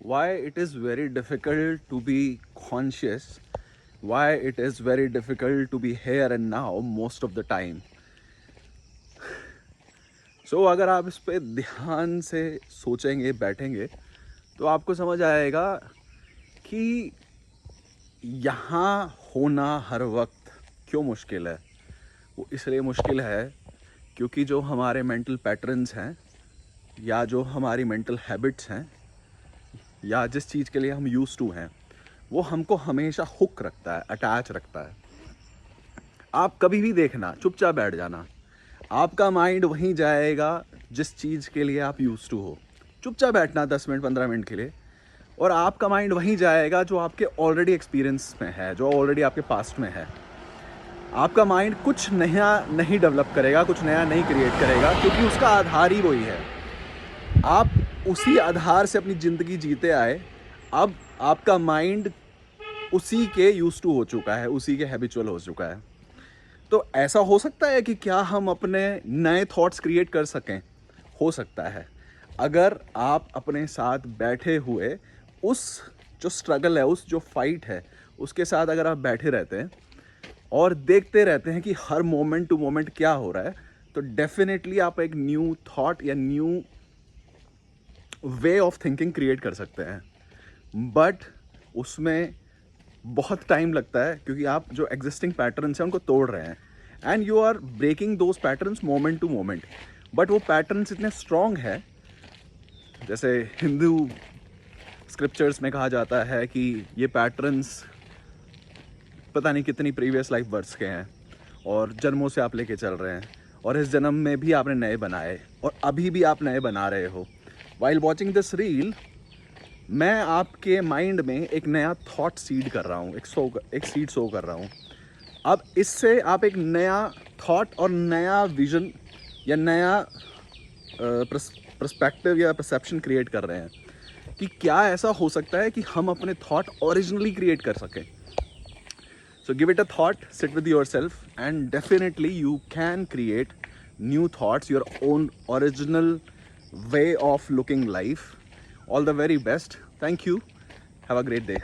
why it is very difficult to be conscious, why it is very difficult to be here and now most of the time. So अगर आप इस पे ध्यान से सोचेंगे, बैठेंगे, तो आपको समझ आएगा कि यहाँ होना हर वक्त क्यों मुश्किल है। वो इसलिए मुश्किल है क्योंकि जो हमारे मेंटल पैटर्न्स हैं या जो हमारी मेंटल हैबिट्स हैं या जिस चीज़ के लिए हम यूज़ टू हैं, वो हमको हमेशा हुक रखता है, अटैच रखता है। आप कभी भी देखना, चुपचाप बैठ जाना, आपका माइंड वहीं जाएगा जिस चीज़ के लिए आप यूज़ टू हो। चुपचाप बैठना 10 मिनट 15 मिनट के लिए, और आपका माइंड वहीं जाएगा जो आपके ऑलरेडी एक्सपीरियंस में है, जो ऑलरेडी आपके पास्ट में है। आपका माइंड कुछ नया नहीं डेवलप करेगा, कुछ नया नहीं क्रिएट करेगा, क्योंकि उसका आधार ही वही है। आप उसी आधार से अपनी ज़िंदगी जीते आए। अब आपका माइंड उसी के यूज़ टू हो चुका है, उसी के हैबिचुअल हो चुका है। तो ऐसा हो सकता है कि क्या हम अपने नए थॉट्स क्रिएट कर सकें? हो सकता है, अगर आप अपने साथ बैठे हुए उस जो स्ट्रगल है, उस जो फाइट है, उसके साथ अगर आप बैठे रहते हैं और देखते रहते हैं कि हर मोमेंट टू मोमेंट क्या हो रहा है, तो डेफिनेटली आप एक न्यू थॉट या new way of thinking create कर सकते हैं। बट उसमें बहुत टाइम लगता है, क्योंकि आप जो एग्जिस्टिंग पैटर्न्स हैं उनको तोड़ रहे हैं, and you are breaking those patterns moment to moment. But वो पैटर्न्स इतने स्ट्रॉन्ग है, जैसे हिंदू स्क्रिप्चर्स में कहा जाता है कि ये पैटर्न्स पता नहीं कितनी प्रीवियस लाइफ बर्थ्स के हैं और जन्मों से आप लेके चल रहे हैं, और इस जन्म में भी आपने नए बनाए और अभी भी आप नए बना रहे हो। वाइल वॉचिंग दिस रील, मैं आपके माइंड में एक नया थॉट सीड कर रहा हूँ, एक सीड सो कर रहा हूँ। अब इससे आप एक नया थॉट और नया विजन या नया पर्सपेक्टिव या परसेप्शन क्रिएट कर रहे हैं कि क्या ऐसा हो सकता है कि हम अपने थॉट ओरिजिनली क्रिएट कर सकें। So give it a thought, sit with yourself, and definitely you can create new thoughts, your own original way of looking life. All the very best. Thank you. Have a great day.